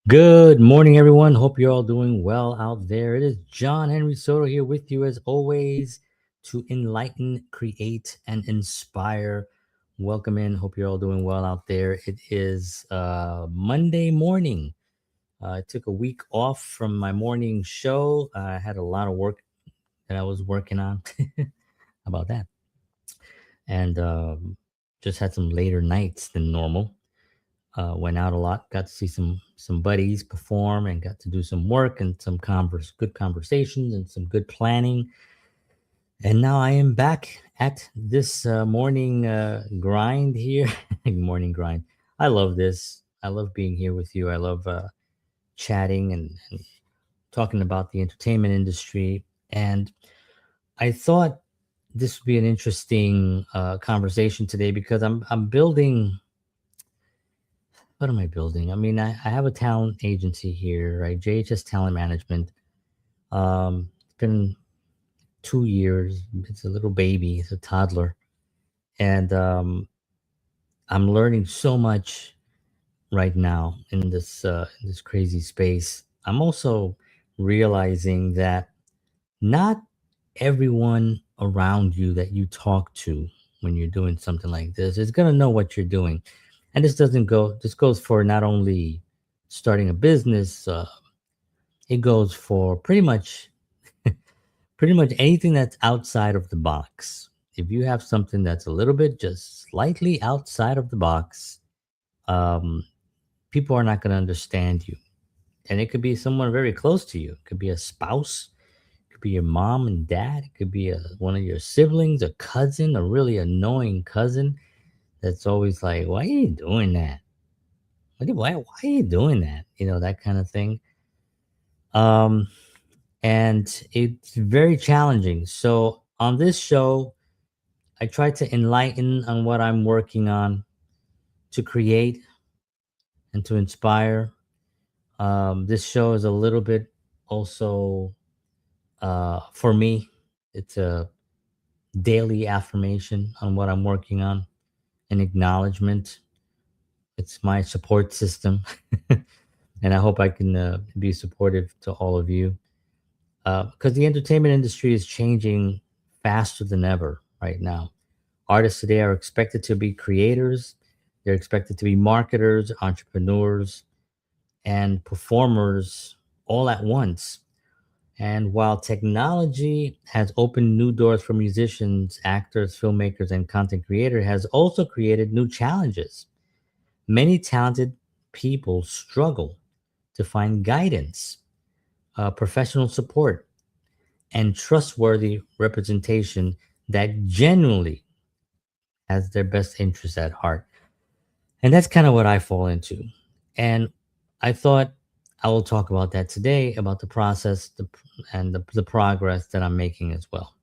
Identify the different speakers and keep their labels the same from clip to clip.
Speaker 1: Good morning, everyone. Hope you're all doing well out there. It is John Henry Soto here with you, as always, to enlighten, create, and inspire. Welcome in. Hope you're all doing well out there. It is Monday morning. I took a week off from my morning show. I had a lot of work that I was working on. How about that? And just had some later nights than normal. Went out a lot, got to see some buddies perform, and got to do some work and some good conversations and some good planning. And now I am back at this morning grind here. Morning grind. I love this. I love being here with you. I love chatting and talking about the entertainment industry. And I thought this would be an interesting conversation today because I'm building. What am I building? I mean, I have a talent agency here, right? JHS Talent Management. It's been 2 years. It's a little baby. It's a toddler, and I'm learning so much right now in this crazy space. I'm also realizing that not everyone around you that you talk to when you're doing something like this is going to know what you're doing. And this goes for not only starting a business, it goes for pretty much anything that's outside of the box. If you have something that's a little bit just slightly outside of the box, um, people are not going to understand you. And it could be someone very close to you. It could be a spouse, it could be your mom and dad, it could be one of your siblings, a cousin, a really annoying cousin that's always like, "Why are you doing that? Why are you doing that?" That kind of thing. Um, and it's very challenging. So on this show, I try to enlighten on what I'm working on, to create and to inspire. This show is a little bit also, for me, it's a daily affirmation on what I'm working on, an acknowledgement. It's my support system. And I hope I can be supportive to all of you, because the entertainment industry is changing faster than ever right now. Artists today are expected to be creators, they're expected to be marketers, entrepreneurs, and performers all at once. And while technology has opened new doors for musicians, actors, filmmakers, and content creators, it has also created new challenges. Many talented people struggle to find guidance, professional support, and trustworthy representation that genuinely has their best interests at heart. And that's kind of what I fall into. And I thought I will talk about that today, about the process and the progress that I'm making as well.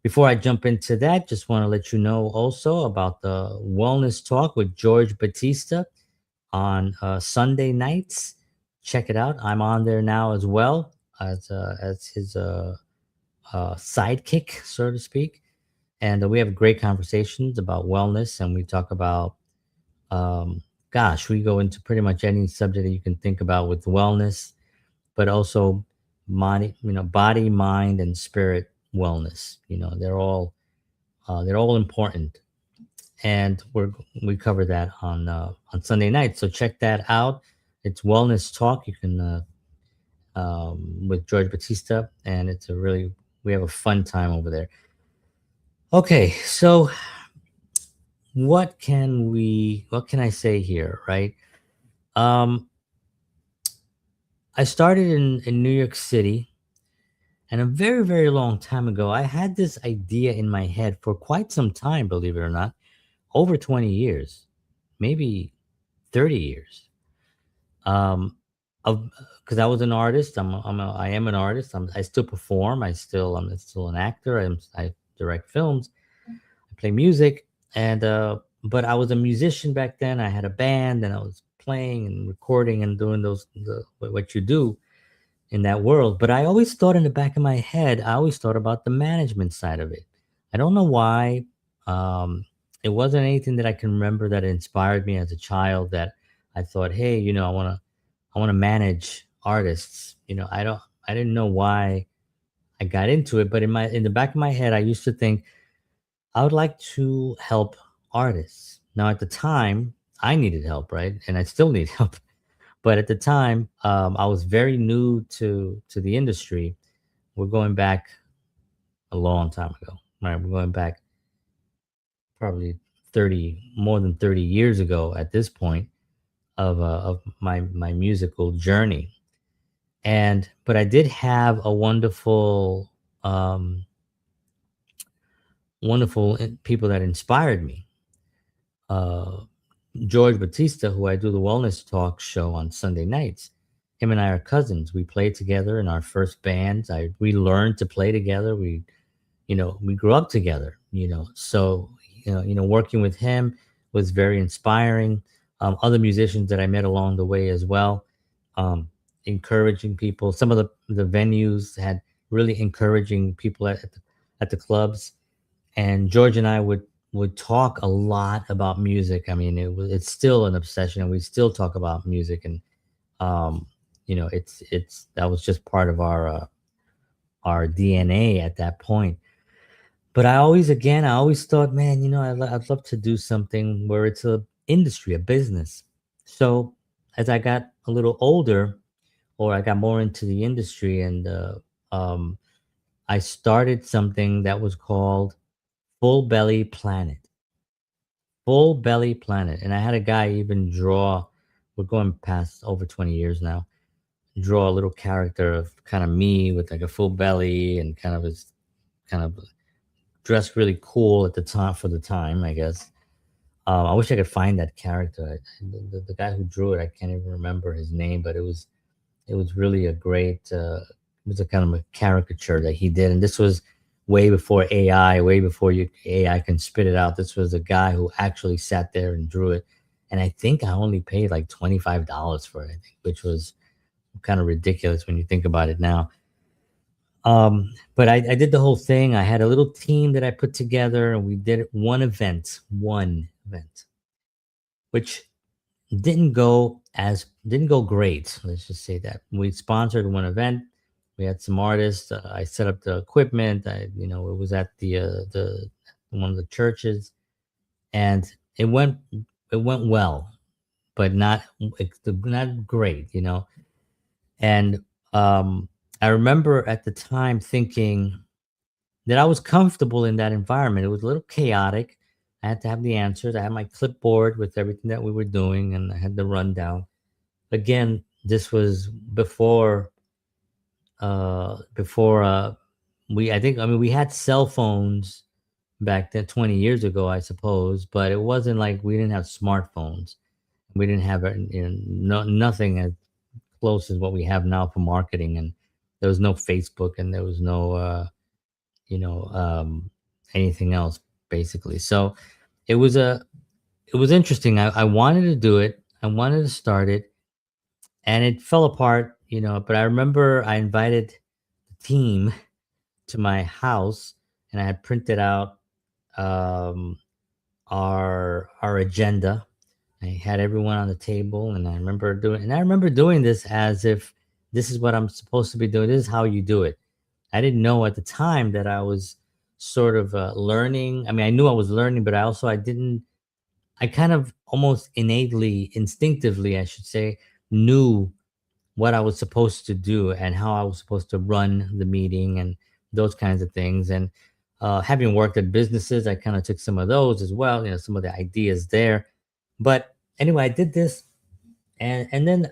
Speaker 1: Before I jump into that, just want to let you know also about the Wellness Talk with George Batista on Sunday nights. Check it out. I'm on there now as well as his sidekick, so to speak. And we have great conversations about wellness, and we talk about, um, gosh, we go into pretty much any subject that you can think about with wellness, but also body, mind, and spirit wellness. They're all important, and we cover that on Sunday night. So check that out. It's Wellness Talk. You can with George Batista, and we have a fun time over there. Okay, so what can I say here, right? Um, I started in New York City, and a very, very long time ago, I had this idea in my head for quite some time, believe it or not, over 20 years, maybe 30 years. Um, of Because I was an artist. I am an artist. I still perform. I'm still an actor. I direct films. I play music, and but I was a musician back then. I had a band, and I was playing and recording and doing what you do in that world. But I always thought, in the back of my head, I always thought about the management side of it. I don't know why. Um, it wasn't anything that I can remember that inspired me as a child. That I thought, hey, I want to manage artists. I didn't know why I got into it, but in the back of my head, I used to think I would like to help artists. Now, at the time, I needed help, right? And I still need help. But at the time, I was very new to the industry. We're going back a long time ago, right? We're going back probably 30, more than 30 years ago at this point of my musical journey. And but I did have a um, wonderful people that inspired me. Uh, George Batista, who I do the wellness talk show on Sunday nights, him and I are cousins. We played together in our first bands. We learned to play together. We grew up together. So working with him was very inspiring. Other musicians that I met along the way as well, um, encouraging people. Some of the venues had really encouraging people at the clubs, and George and I would talk a lot about music. I mean, it's still an obsession, and we still talk about music, and um, it's that was just part of our DNA at that point. But I always thought, man, I'd love to do something where it's a industry, a business. So as I got a little older, or I got more into the industry, and um, I started something that was called Full Belly Planet. Full Belly Planet. And I had a guy even draw, we're going past over 20 years now, draw a little character of kind of me with like a full belly and kind of his kind of dressed really cool at the time for the time, I guess. I wish I could find that character. The guy who drew it, I can't even remember his name, but it was really a great. It was a kind of a caricature that he did, and this was way before AI, way before AI can spit it out. This was a guy who actually sat there and drew it, and I think I only paid like $25 for it, I think, which was kind of ridiculous when you think about it now. But I did the whole thing. I had a little team that I put together, and we did one event, which didn't go great. Let's just say that we sponsored one event. We had some artists. I set up the equipment. It was at the one of the churches, and it went well, but not great. And I remember at the time thinking that I was comfortable in that environment. It was a little chaotic. I had to have the answers. I had my clipboard with everything that we were doing, and I had the rundown. Again, this was before we I think I mean we had cell phones back then 20 years ago, I suppose, but it wasn't like we didn't have smartphones. We didn't have nothing as close as what we have now for marketing, and there was no Facebook, and there was no you know um anything else basically. So it was a it was interesting. I wanted to do it. I wanted to start it, and it fell apart, but I remember I invited the team to my house, and I had printed out um, our agenda. I had everyone on the table, and I remember doing this as if this is what I'm supposed to be doing. This is how you do it. I didn't know at the time that I was sort of learning. I mean, I knew I was learning, but I didn't. I kind of almost innately, instinctively, I should say, knew what I was supposed to do and how I was supposed to run the meeting and those kinds of things. And having worked at businesses, I kind of took some of those as well, some of the ideas there. But anyway, I did this, and then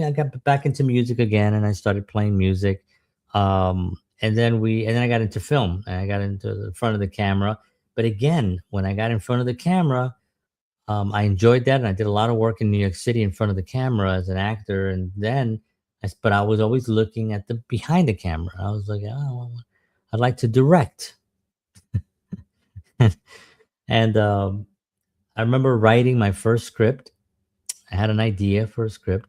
Speaker 1: I got back into music again, and I started playing music. And then I got into film, and I got into the front of the camera. But again, when I got in front of the camera, I enjoyed that, and I did a lot of work in New York City in front of the camera as an actor. And then, but I was always looking at the behind the camera. I was like, oh, well, I'd like to direct. And I remember writing my first script. I had an idea for a script,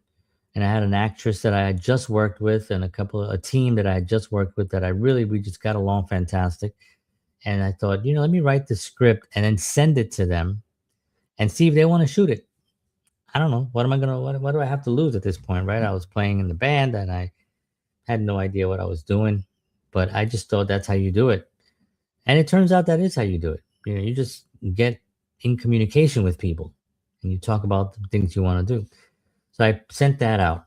Speaker 1: and I had an actress that I had just worked with, and a team that I had just worked with that we just got along fantastic. And I thought, let me write the script and then send it to them and see if they want to shoot it. I don't know. What am I gonna? What do I have to lose at this point, right? I was playing in the band, and I had no idea what I was doing, but I just thought that's how you do it. And it turns out that is how you do it. You know, you just get in communication with people, and you talk about the things you want to do. So I sent that out.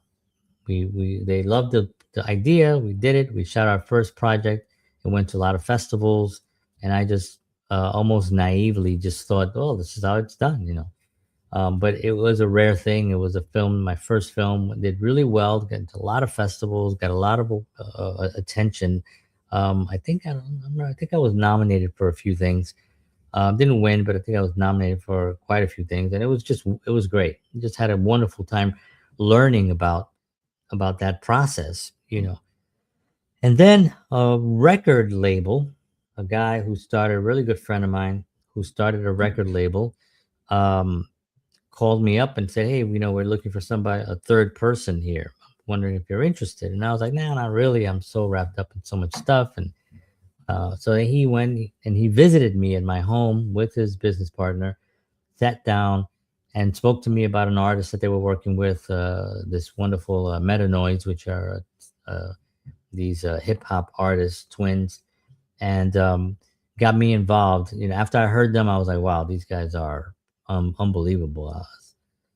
Speaker 1: We they loved the idea. We did it. We shot our first project. It went to a lot of festivals, and I just almost naively just thought, oh, this is how it's done, you know. But it was a rare thing. It was a film, my first film, did really well, got into a lot of festivals, got a lot of attention. I think I was nominated for a few things. Didn't win, but I think I was nominated for quite a few things, and it was great. Just had a wonderful time learning about that process, you know. And then a record label, a guy who started, a really good friend of mine, who started a record label. Um, Called me up and said, "Hey, you know, we're looking for somebody, a third person here. Wondering if you're interested." And I was like, "Nah, not really. I'm so wrapped up in so much stuff." And so he went and he visited me at my home with his business partner, sat down, and spoke to me about an artist that they were working with, this wonderful Meta Noise, which are these hip hop artists, twins, and got me involved. You know, after I heard them, I was like, "Wow, these guys are unbelievable."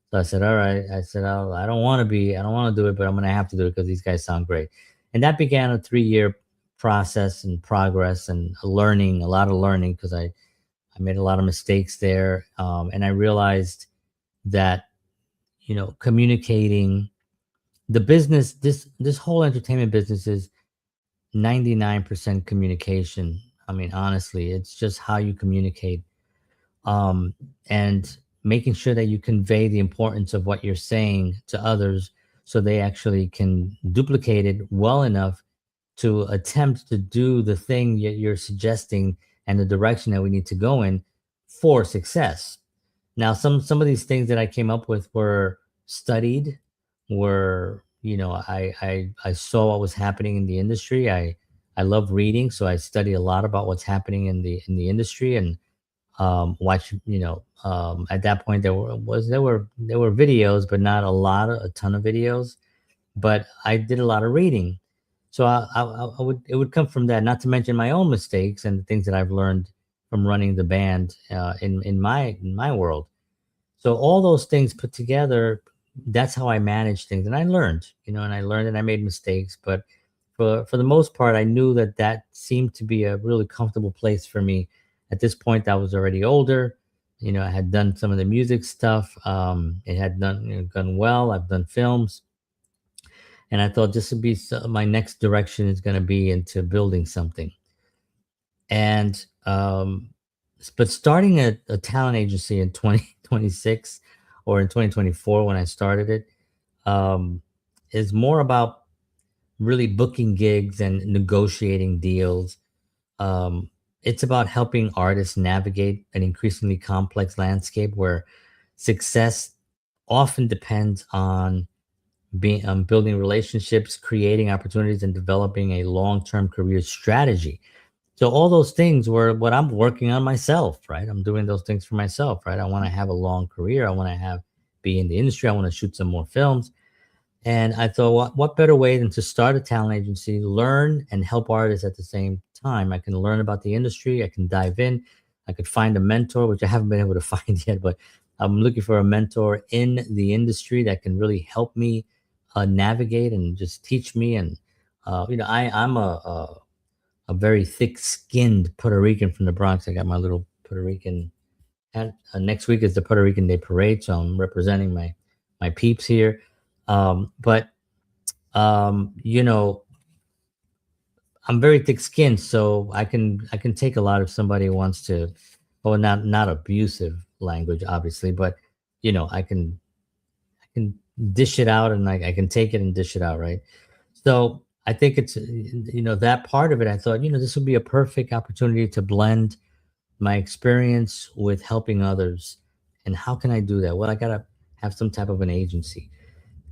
Speaker 1: So I said, "All right." I said, I don't want to do it, but I'm going to have to do it because these guys sound great." And that began a 3 year process and progress and learning, a lot of learning, because I made a lot of mistakes there. And I realized that, you know, communicating the business, this whole entertainment business is 99% communication. I mean, honestly, it's just how you communicate, and making sure that you convey the importance of what you're saying to others so they actually can duplicate it well enough to attempt to do the thing you're suggesting and the direction that we need to go in for success. Now, some of these things that I came up with were studied, were, you know, I saw what was happening in the industry. I love reading, so I study a lot about what's happening in the industry, and watch, you know, at that point there were videos, but not a ton of videos. But I did a lot of reading, so I would, it would come from that. Not to mention my own mistakes and the things that I've learned from running the band in my world. So all those things put together, that's how I manage things. And I learned, you know, and I learned and I made mistakes, but for the most part, I knew that that seemed to be a really comfortable place for me. At this point, I was already older. You know, I had done some of the music stuff. It had done, you know, done well. I've done films, and I thought this would be my next direction is going to be into building something. And but starting a talent agency in 2026 or in 2024 when I started it, um, is more about really booking gigs and negotiating deals. It's about helping artists navigate an increasingly complex landscape where success often depends on being building relationships, creating opportunities, and developing a long-term career strategy. So all those things were what I'm working on myself, right? I'm doing those things for myself, right? I want to have a long career. I want to have be in the industry. I want to shoot some more films. And I thought, what better way than to start a talent agency, learn and help artists at the same time? I can learn about the industry. I can dive in. I could find a mentor, which I haven't been able to find yet, but I'm looking for a mentor in the industry that can really help me navigate and just teach me. And you know, I'm a very thick-skinned Puerto Rican from the Bronx. I got my little Puerto Rican hat. Next week is the Puerto Rican Day Parade, so I'm representing my peeps here. But you know, I'm very thick-skinned, so I can take a lot if somebody wants to. Well, not abusive language, obviously, but you know, I can dish it out, and I can take it and dish it out, right? So I think it's, you know, that part of it. I thought, you know, this would be a perfect opportunity to blend my experience with helping others. And how can I do that? Well, I gotta have some type of an agency.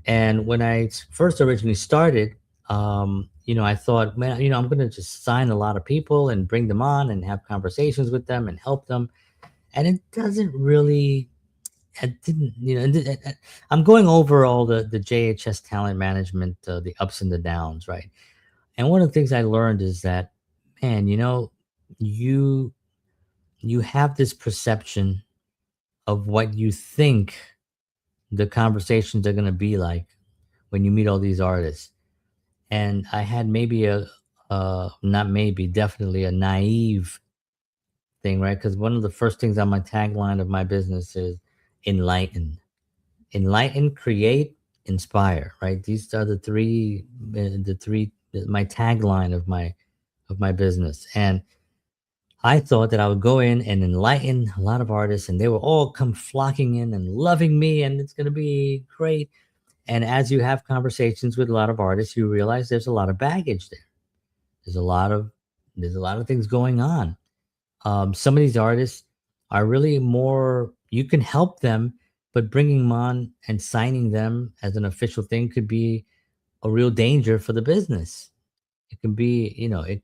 Speaker 1: And when I first originally started, you know, I thought, man, you know, I'm gonna just sign a lot of people and bring them on and have conversations with them and help them. And it doesn't really I didn't, I'm going over all the JHS talent management, the ups and the downs, right? And one of the things I learned is that, man, you you have this perception of what you think the conversations are going to be like when you meet all these artists. And I had maybe not maybe, definitely a naive thing, right? Because one of the first things on my tagline of my business is enlighten, enlighten, create, inspire, right? These are my tagline of my business. And I thought that I would go in and enlighten a lot of artists, and they will all come flocking in and loving me, and it's going to be great. And as you have conversations with a lot of artists, you realize there's a lot of baggage there. There's a lot of there's a lot of things going on. Some of these artists are really more. You can help them, but bringing them on and signing them as an official thing could be a real danger for the business. It can be,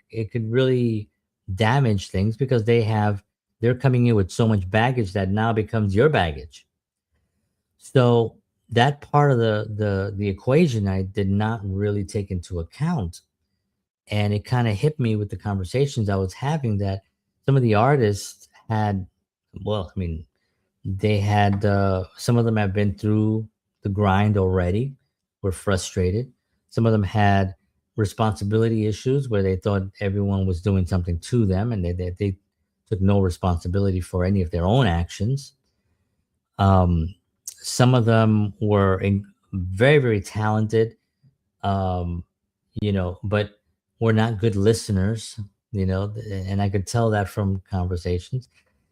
Speaker 1: it could really damage things because they're coming in with so much baggage that now becomes your baggage. So that part of the equation I did not really take into account. And it kind of hit me with the conversations I was having that some of the artists had, well, I mean, they had, some of them have been through the grind already, were frustrated. Some of them had responsibility issues where they thought everyone was doing something to them, and they took no responsibility for any of their own actions. Um, some of them were very, very talented, um, but were not good listeners, and I could tell that from conversations.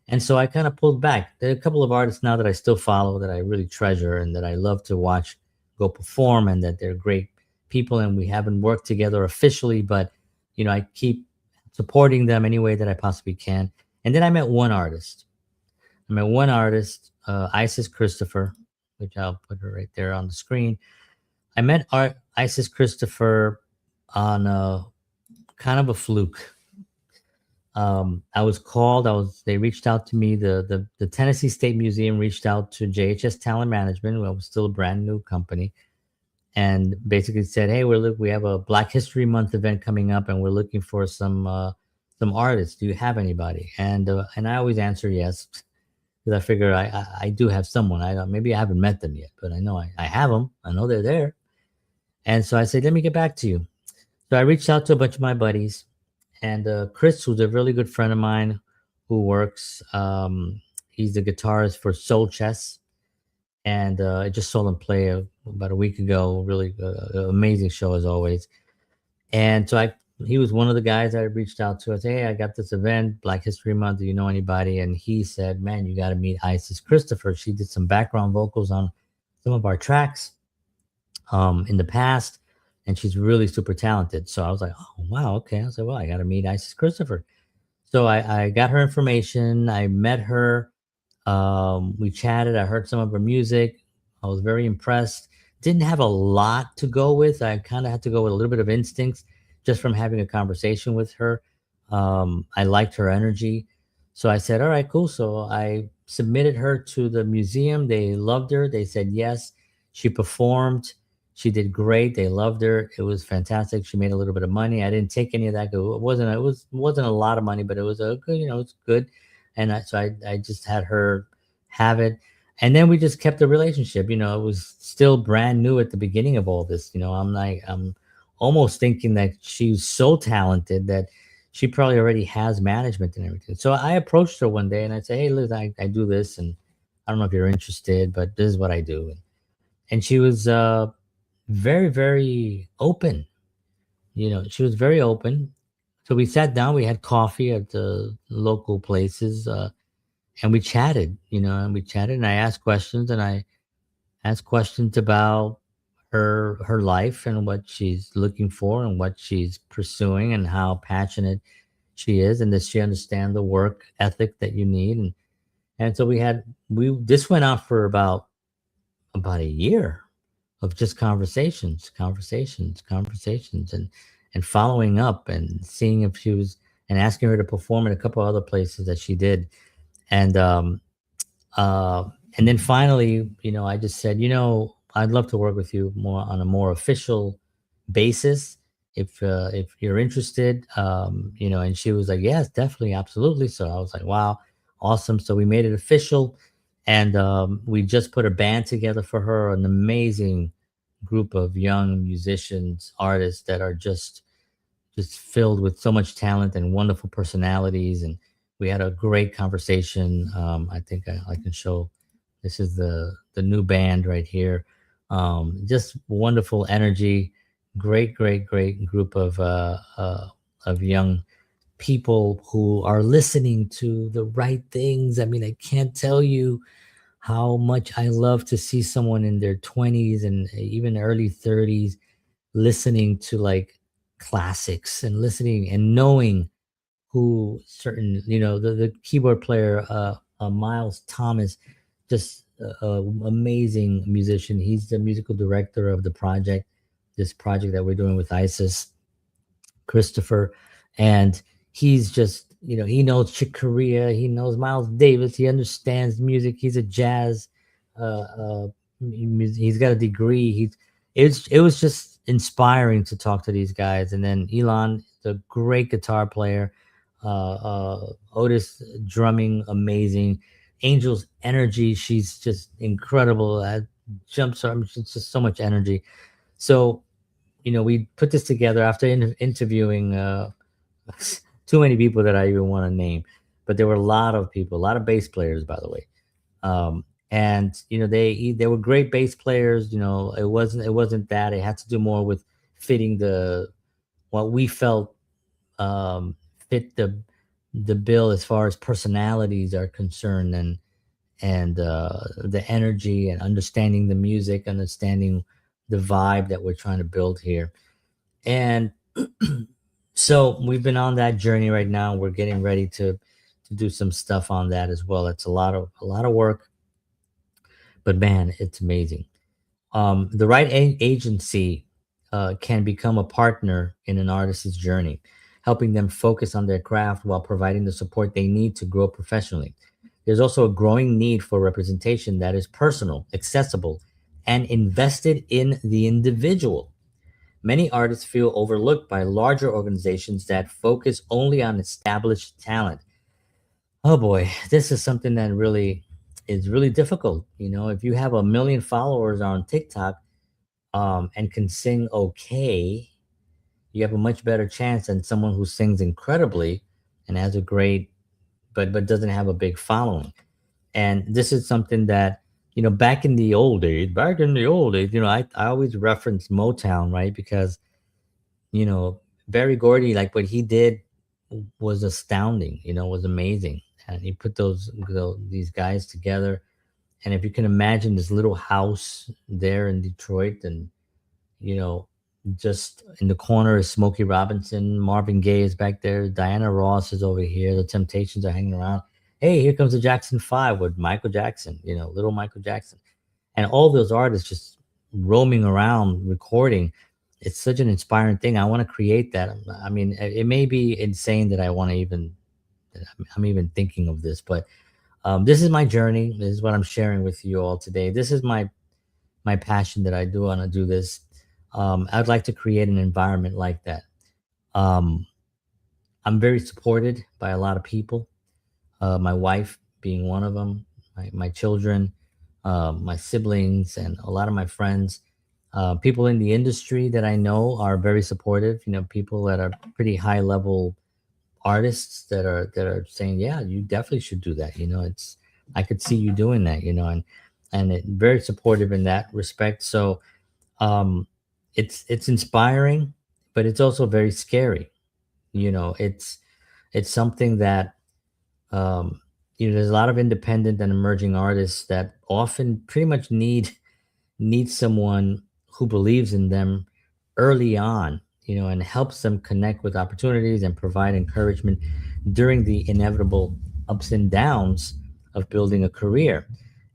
Speaker 1: And so I kind of pulled back. There are a couple of artists now that I still follow that I really treasure and that I love to watch go perform, and that they're great people. And we haven't worked together officially, but I keep supporting them any way that I possibly can. And then I met one artist. Isis Christopher, which I'll put her right there on the screen. I met Isis Christopher on a kind of a fluke. I was called. They reached out to me. The Tennessee State Museum reached out to JHS Talent Management. Well, it was still a brand new company, and basically said, "Hey, we have a Black History Month event coming up, and we're looking for some artists. Do you have anybody?" And I always answer yes, because I figure I do have someone. I don't, maybe I haven't met them yet, but I know I have them. I know they're there. And so I said, "Let me get back to you." So I reached out to a bunch of my buddies, and Chris, who's a really good friend of mine, who works. He's the guitarist for Soul Chess, and I just saw him play about a week ago. Really amazing show as always. And so he was one of the guys I reached out to. I said, "Hey, I got this event, Black History Month. Do you know anybody?" And he said, "Man, you got to meet Isis Christopher. She did some background vocals on some of our tracks in the past, and she's really super talented." So I was like, "Oh wow, okay." I said, "Well, I got to meet Isis Christopher." So I got her information. I met her. We chatted. I heard some of her music. I was very impressed. Didn't have a lot to go with. I kind of had to go with a little bit of instincts just from having a conversation with her. I liked her energy. So I said, "All right, cool." So I submitted her to the museum. They loved her. They said yes. She performed. She did great. They loved her. It was fantastic. She made a little bit of money. I didn't take any of that. It wasn't a lot of money, but it was a good, it's good. And I just had her have it. And then we just kept the relationship. It was still brand new at the beginning of all this. I'm almost thinking that she's so talented that she probably already has management and everything. So I approached her one day and I said, "Hey, Liz, I do this, and I don't know if you're interested, but this is what I do." And she was very, very open. She was very open. So we sat down, we had coffee at the local places, and we chatted, and I asked questions, and I asked questions about her life and what she's looking for and what she's pursuing and how passionate she is, and does she understand the work ethic that you need. And so we this went on for about a year of just conversations, and following up and seeing if she was, and asking her to perform in a couple other places that she did. And uh And then finally, I just said, I'd love to work with you more on a more official basis if you're interested. And she was like, yes, definitely, absolutely. So I was like, wow, awesome. So we made it official, and we just put a band together for her, an amazing group of young musicians, artists that are just filled with so much talent and wonderful personalities. And we had a great conversation. I think I can show. This is the new band right here. Just wonderful energy. Great, great, great group of young people who are listening to the right things. I mean, I can't tell you how much I love to see someone in their 20s and even early 30s listening to like classics and listening and knowing who certain, the keyboard player, Miles Thomas, just amazing musician. He's the musical director of the project, this project that we're doing with ISIS, Christopher. And he's just, he knows Chick Corea, he knows Miles Davis, he understands music. He's a jazz, he's got a degree. It was just inspiring to talk to these guys. And then Elon, the great guitar player, Otis drumming, amazing. Angel's energy, she's just incredible. Jumps on, it's just so much energy. So we put this together after interviewing too many people that I even want to name, but there were a lot of people, a lot of bass players, by the way. And they were great bass players. It wasn't that. It had to do more with fitting the what we felt fit the bill as far as personalities are concerned, and the energy and understanding the music, understanding the vibe that we're trying to build here. And so we've been on that journey right now. We're getting ready to do some stuff on that as well. It's a lot of work, but man, it's amazing. The right agency can become a partner in an artist's journey, helping them focus on their craft while providing the support they need to grow professionally. There's also a growing need for representation that is personal, accessible, and invested in the individual. Many artists feel overlooked by larger organizations that focus only on established talent. Oh boy, this is something that really is really difficult. If you have a million followers on TikTok, and can sing okay, you have a much better chance than someone who sings incredibly and has a great, but doesn't have a big following. And this is something that, back in the old days, I always reference Motown, right? Because, you know, Barry Gordy, like what he did was astounding, was amazing. And he put these guys together. And if you can imagine this little house there in Detroit, and you know, just in the corner is Smokey Robinson, Marvin Gaye is back there, Diana Ross is over here, the Temptations are hanging around. Hey, here comes the Jackson Five with Michael Jackson, little Michael Jackson, and all those artists just roaming around recording. It's such an inspiring thing. I want to create that. I mean, it may be insane that that I'm even thinking of this, but this is my journey. This is what I'm sharing with you all today. This is my passion that I do want to do this. I'd like to create an environment like that. Um, I'm very supported by a lot of people. My wife being one of them, my children, my siblings, and a lot of my friends. People in the industry that I know are very supportive. People that are pretty high level artists that are saying, yeah, you definitely should do that. It's I could see you doing that. And very supportive in that respect. So it's inspiring, but it's also very scary. It's something that there's a lot of independent and emerging artists that often pretty much need someone who believes in them early on, and helps them connect with opportunities and provide encouragement during the inevitable ups and downs of building a career.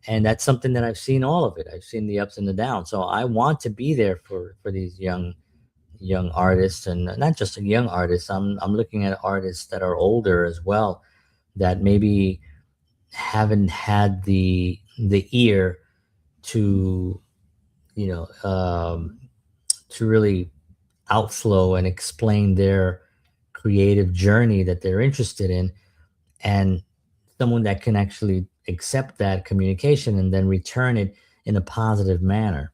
Speaker 1: And that's something that I've seen all of it. I've seen the ups and the downs. So I want to be there for these young artists, and not just young artists. I'm looking at artists that are older as well, that maybe haven't had the ear to, you know, to really outflow and explain their creative journey that they're interested in, and someone that can actually accept that communication and then return it in a positive manner.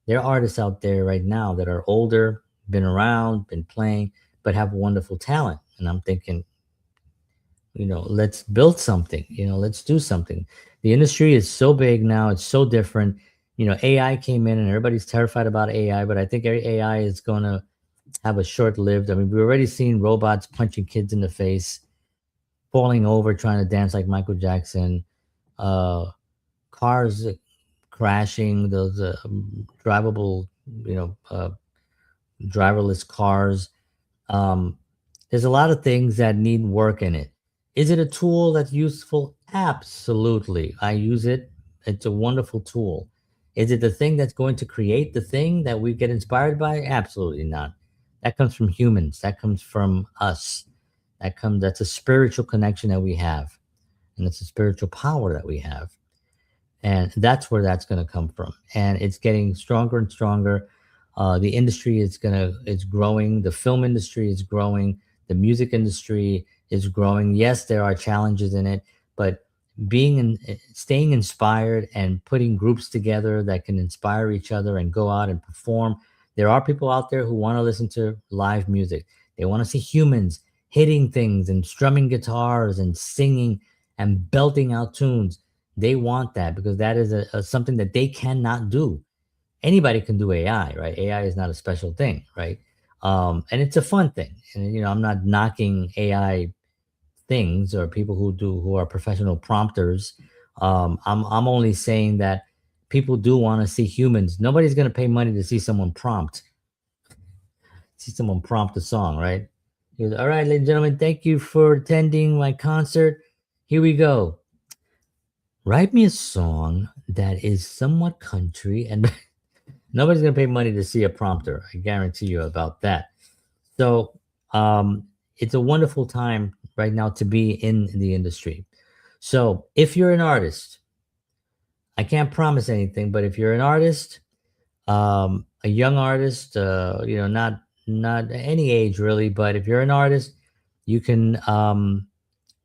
Speaker 1: There are artists out there right now that are older, been around, been playing, but have wonderful talent. And I'm thinking, let's build something, let's do something. The industry is so big now, it's so different. AI came in and everybody's terrified about AI, but I think AI is going to have a short lived. I mean, we've already seen robots punching kids in the face, falling over, trying to dance like Michael Jackson, uh, cars crashing, those drivable, you know, uh, driverless cars. Um, there's a lot of things that need work in it. Is it a tool that's useful? Absolutely. I use it. It's a wonderful tool. Is it the thing that's going to create the thing that we get inspired by? Absolutely not. That comes from humans. That comes from us. That's a spiritual connection that we have. And it's a spiritual power that we have, and that's where that's going to come from, and it's getting stronger and stronger. The industry is it's growing. The film industry is growing. The music industry is growing. Yes, there are challenges in it, but staying inspired and putting groups together that can inspire each other and go out and perform. There are people out there who want to listen to live music. They want to see humans hitting things and strumming guitars and singing and belting out tunes. They want that because that is something that they cannot do. Anybody can do AI, right? AI is not a special thing, right? And it's a fun thing. And I'm not knocking AI things or people who are professional prompters. I'm only saying that people do want to see humans. Nobody's going to pay money to see someone prompt a song, right? All right, ladies and gentlemen, thank you for attending my concert. Here we go. Write me a song that is somewhat country, and nobody's gonna pay money to see a prompter. I guarantee you about that. So it's a wonderful time right now to be in the industry. So if you're an artist, I can't promise anything, but if you're an artist, a young artist, not any age really, but if you're an artist, you can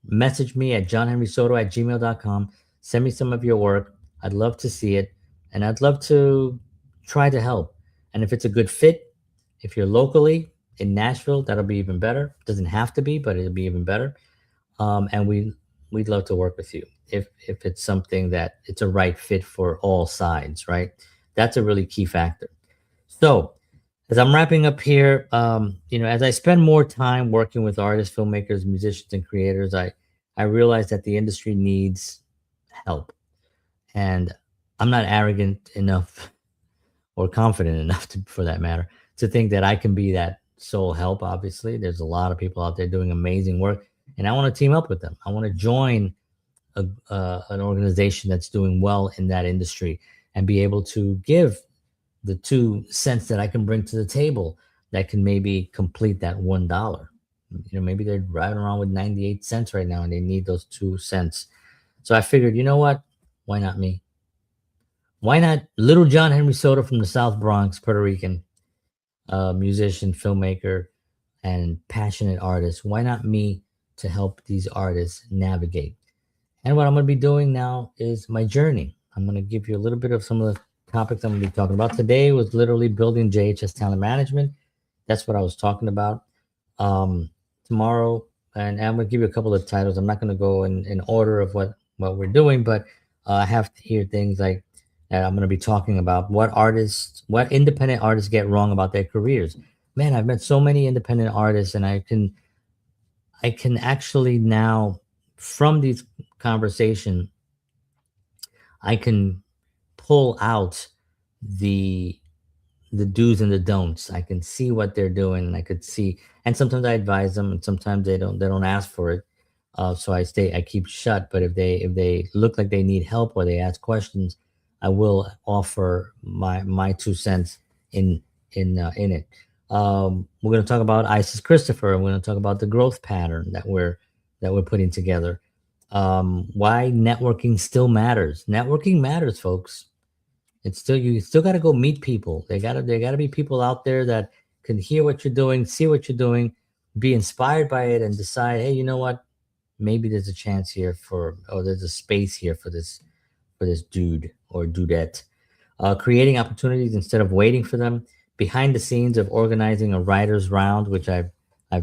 Speaker 1: message me at johnhenrysoto@gmail.com. Send me some of your work. I'd love to see it. And I'd love to try to help. And if it's a good fit, if you're locally in Nashville, that'll be even better. It doesn't have to be, but it'll be even better. And we'd love to work with you if it's something that it's a right fit for all sides, right? That's a really key factor. So as I'm wrapping up here, as I spend more time working with artists, filmmakers, musicians, and creators, I realize that the industry needs help, and I'm not arrogant enough or confident enough, for that matter, to think that I can be that sole help. Obviously, there's a lot of people out there doing amazing work, and I want to team up with them. I want to join an organization that's doing well in that industry and be able to give the 2 cents that I can bring to the table that can maybe complete that $1. Maybe they're driving around with 98 cents right now and they need those 2 cents. So I figured, you know what? Why not me? Why not little John Henry Soto from the South Bronx, Puerto Rican, musician, filmmaker, and passionate artist? Why not me to help these artists navigate? And what I'm going to be doing now is my journey. I'm going to give you a little bit of some of the topics I'm going to be talking about. Today was literally building JHS talent management. That's what I was talking about. Tomorrow, and I'm going to give you a couple of titles. I'm not going to go in order of what we're doing, but I have to hear things like that. I'm going to be talking about what independent artists get wrong about their careers. Man, I've met so many independent artists, and I can actually now, from these conversation, I can pull out the do's and the don'ts. I can see what they're doing, and I could see. And sometimes I advise them, and sometimes they don't ask for it. So I keep shut. But if they look like they need help or they ask questions, I will offer my 2 cents in it. We're going to talk about Isis Christopher, and we're going to talk about the growth pattern that we're putting together. Why networking still matters. Networking matters, folks. It's still, you still got to go meet people. They gotta be people out there that can hear what you're doing, see what you're doing, be inspired by it, and decide, hey, you know what? Maybe there's a chance here for, or there's a space here for this dude or dudette. Creating opportunities instead of waiting for them. Behind the scenes of organizing a writers round, which I've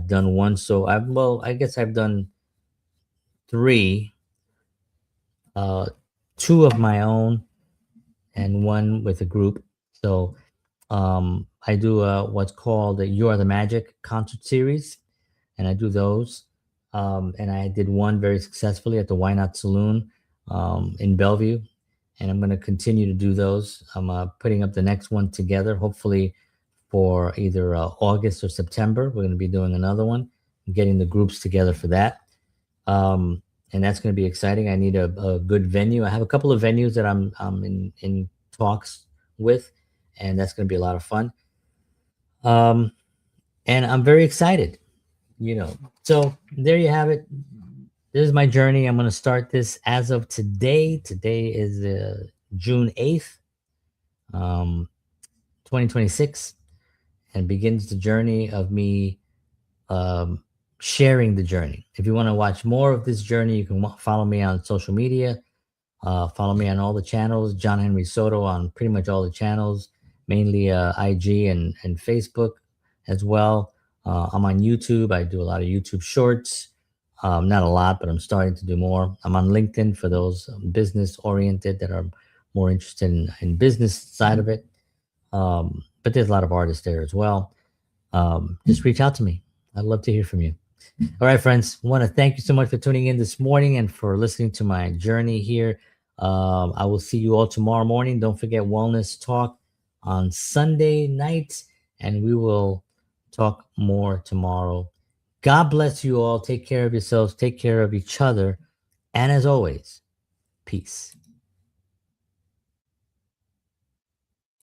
Speaker 1: done one. So I guess I've done three, uh, two of my own and one with a group. So I do what's called the You Are the Magic concert series, and I do those. And I did one very successfully at the Why Not Saloon in Bellevue, and I'm going to continue to do those. I'm putting up the next one together, hopefully for either August or September. We're going to be doing another one, getting the groups together for that. Um, and that's going to be exciting. I need a good venue. I have a couple of venues that I'm in talks with, and that's going to be a lot of fun. Um, and I'm very excited, you know. So there you have it. This is my journey. I'm going to start this as of today. Today is June 8th, um, 2026, and begins the journey of me um, sharing the journey. If you want to watch more of this journey, you can follow me on social media. Follow me on all the channels, John Henry Soto on pretty much all the channels, mainly IG and Facebook as well. I'm on YouTube. I do a lot of YouTube shorts. Not a lot, but I'm starting to do more. I'm on LinkedIn for those business oriented that are more interested in business side of it. But there's a lot of artists there as well. Just reach out to me. I'd love to hear from you. All right, friends. I want to thank you so much for tuning in this morning and for listening to my journey here. I will see you all tomorrow morning. Don't forget Wellness Talk on Sunday nights, and we will talk more tomorrow. God bless you all. Take care of yourselves, take care of each other. And as always, peace.